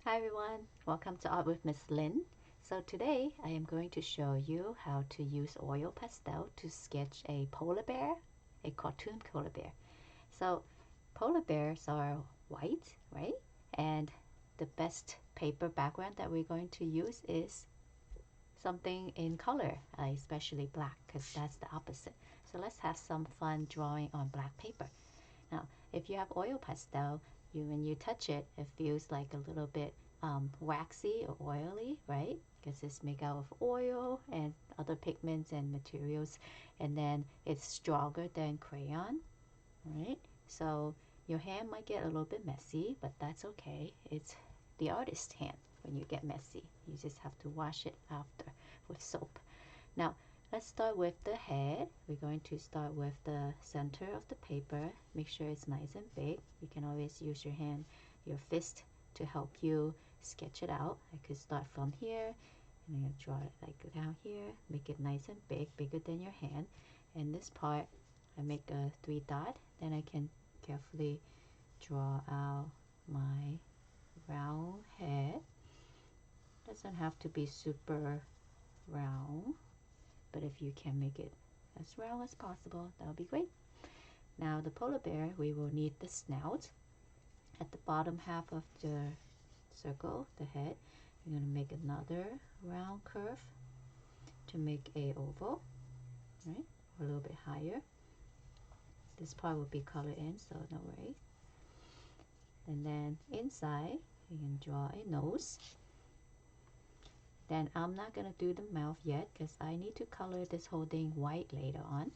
Hi everyone, welcome to Art with Miss Lynn. So today I am going to show you how to use oil pastel to sketch a polar bear, a cartoon polar bear. So polar bears are white, right? And the best paper background that we're going to use is something in color, especially black, because that's the opposite. So let's have some fun drawing on black paper. Now, if you have oil pastel, when you touch it, it feels like a little bit waxy or oily, right? Because it's made out of oil and other pigments and materials, and then it's stronger than crayon, right? So your hand might get a little bit messy, but that's okay. It's the artist's hand when you get messy. You just have to wash it after with soap. Now, let's start with the head. We're going to start with the center of the paper. Make sure it's nice and big. You can always use your hand, your fist, to help you sketch it out. I could start from here, and I'm going to draw it like down here. Make it nice and big, bigger than your hand. And this part, I make a 3 dot. Then I can carefully draw out my round head. Doesn't have to be super round, but if you can make it as round as possible, that would be great. Now the polar bear, we will need the snout. At the bottom half of the circle, the head, you're going to make another round curve to make a oval, right? Or a little bit higher. This part will be colored in, so no worries. And then inside, you can draw a nose. Then I'm not going to do the mouth yet because I need to color this whole thing white later on.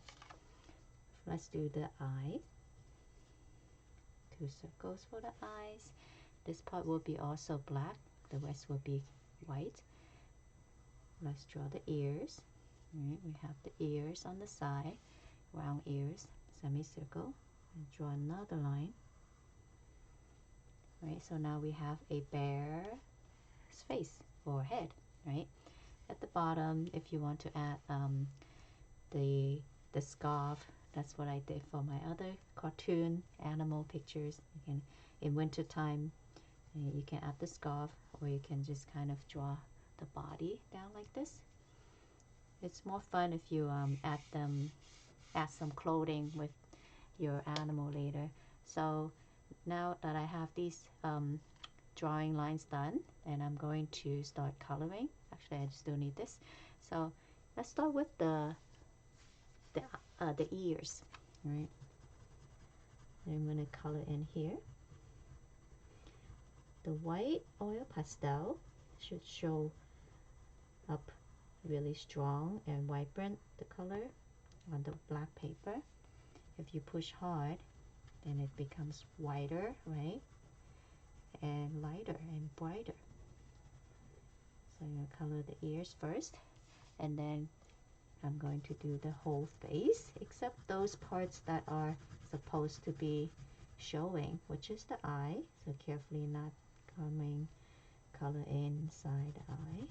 Let's do the eye. 2 circles for the eyes. This part will be also black. The rest will be white. Let's draw the ears. Right, we have the ears on the side. Round ears, semicircle. And draw another line. Right, so now we have a bear's face or head. Right, at the bottom, if you want to add the scarf, that's what I did for my other cartoon animal pictures. You can, in winter time, you can add the scarf, or you can just kind of draw the body down like this. It's more fun if you add some clothing with your animal later. So now that I have these drawing lines done, and I'm going to start coloring. Actually, I still need this. So let's start with the ears, right? I'm going to color in here. The white oil pastel should show up really strong and vibrant, the color on the black paper. If you push hard, then it becomes whiter, right? And lighter and brighter. So I'm going to color the ears first, and then I'm going to do the whole face, except those parts that are supposed to be showing, which is the eye. So carefully not coming color inside the eye.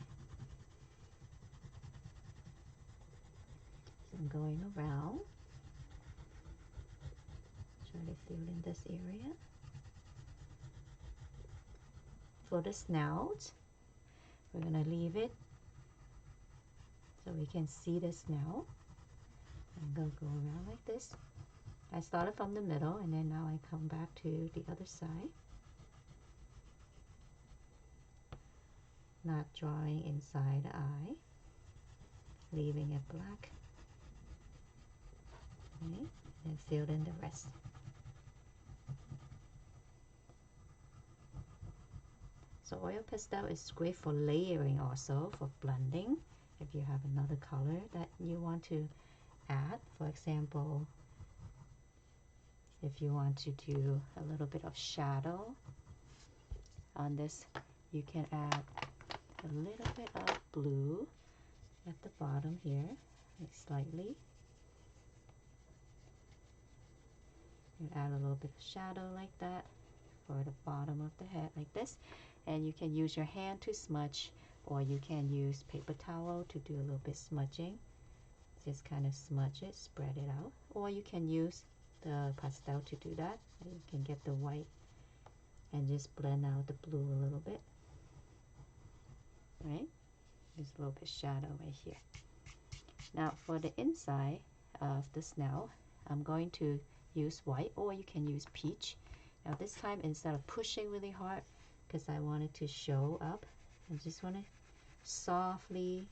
So I'm going around, try to fill in this area. For the snout, we're going to leave it so we can see the snout. I'm going to go around like this. I started from the middle, and then now I come back to the other side. Not drawing inside the eye, leaving it black. Okay, and fill in the rest. So oil pastel is great for layering, also for blending. If you have another color that you want to add, for example, if you want to do a little bit of shadow on this, you can add a little bit of blue at the bottom here, like slightly. You add a little bit of shadow like that for the bottom of the head, like this. And you can use your hand to smudge, or you can use paper towel to do a little bit smudging. Just kind of smudge it, spread it out. Or you can use the pastel to do that. You can get the white and just blend out the blue a little bit. There's a little bit of shadow right here. Now for the inside of the snout, I'm going to use white, or you can use peach. Now this time, instead of pushing really hard, because I wanted to show up, I just want to softly,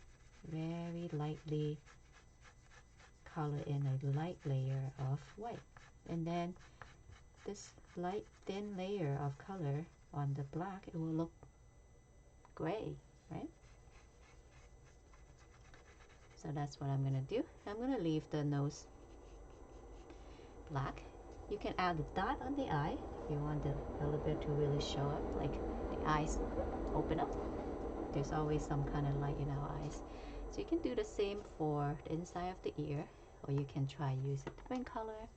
very lightly color in a light layer of white. And then this light thin layer of color on the black, it will look gray, right? So that's what I'm gonna do. I'm gonna leave the nose black. You can add a dot on the eye if you want the color to really show up, like the eyes open up. There's always some kind of light in our eyes. So you can do the same for the inside of the ear, or you can try use a different color,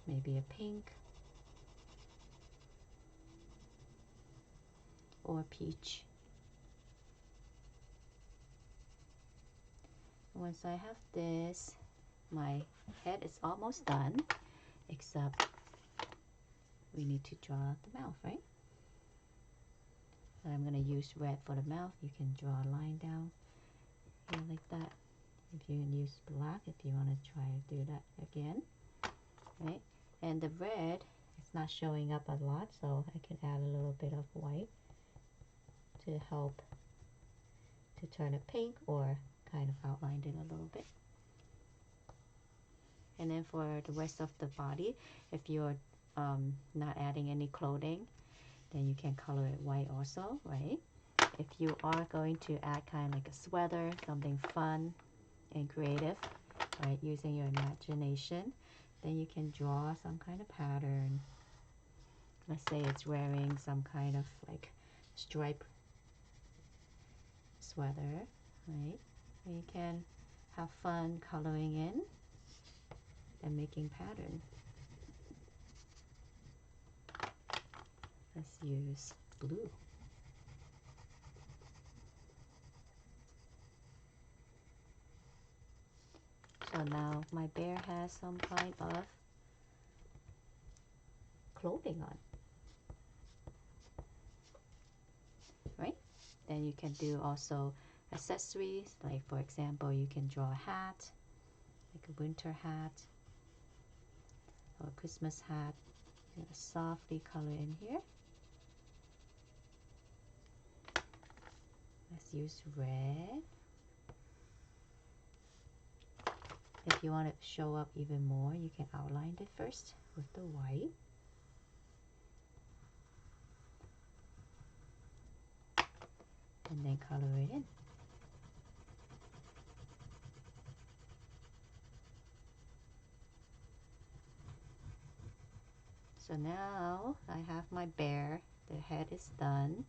maybe a pink or peach. Once I have this, my head is almost done, except we need to draw the mouth, right? So I'm going to use red for the mouth. You can draw a line down here like that. If you use black, if you want to try to do that again, right? And the red is not showing up a lot, so I can add a little bit of white to help to turn it pink, or kind of outline it a little bit. And then for the rest of the body, if you're not adding any clothing, then you can color it white also, right? If you are going to add kind of like a sweater, something fun and creative, right, using your imagination, then you can draw some kind of pattern. Let's say it's wearing some kind of like stripe sweater, right? And you can have fun coloring in and making pattern. Let's use blue. So now my bear has some kind of clothing on, right? Then you can do also accessories, like for example, you can draw a hat, like a winter hat or a Christmas hat. You're gonna softly color in here. Let's use red. If you want to show up even more, you can outline it first with the white. And then color it in. So now I have my bear. The head is done.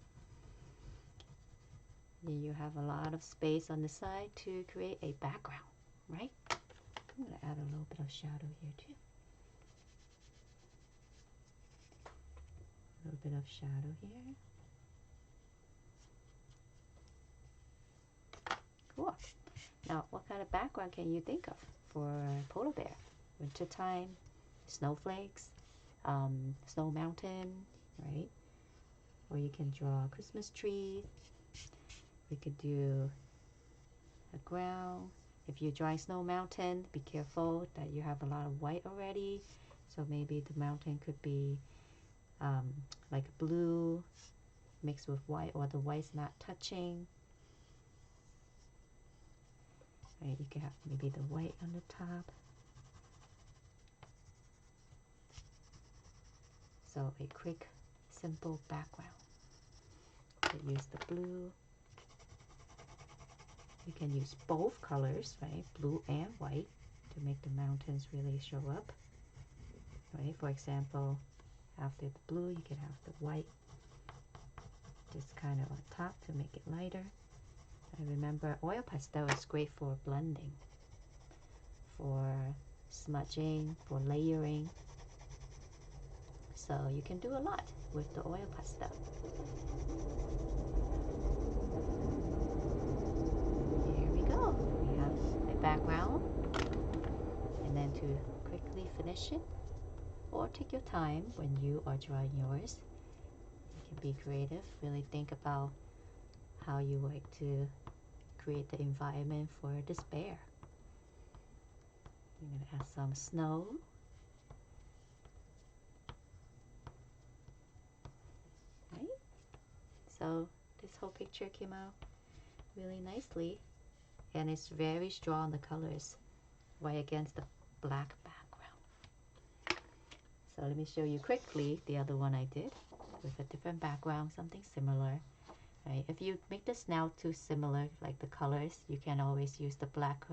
Then you have a lot of space on the side to create a background, right? I'm going to add a little bit of shadow here too. A little bit of shadow here. Cool. Now, what kind of background can you think of for a polar bear? Wintertime, snowflakes, snow mountain, right? Or you can draw a Christmas tree. We could do a ground. If you're drawing snow mountain, be careful that you have a lot of white already. So maybe the mountain could be like blue mixed with white, or the white's not touching. Right, you can have maybe the white on the top. So a quick, simple background. You use the blue. You can use both colors, right, blue and white, to make the mountains really show up. Right, for example, after the blue, you can have the white just kind of on top to make it lighter. And remember, oil pastel is great for blending, for smudging, for layering. So you can do a lot with the oil pastel. Here we go. We have a background. And then to quickly finish it, or take your time when you are drawing yours. You can be creative, really think about how you like to create the environment for this bear. I'm going to add some snow. Right? So this whole picture came out really nicely, and it's very strong, the colors, right against the black background. So let me show you quickly the other one I did with a different background, something similar. Right? If you make the snout too similar, like the colors, you can always use the black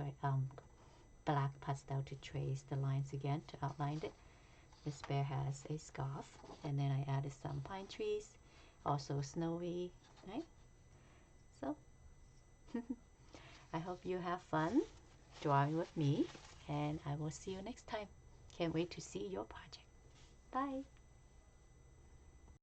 pastel to trace the lines again to outline it. This bear has a scarf, and then I added some pine trees, also snowy, right? So I hope you have fun drawing with me, and I will see you next time. Can't wait to see your project. Bye.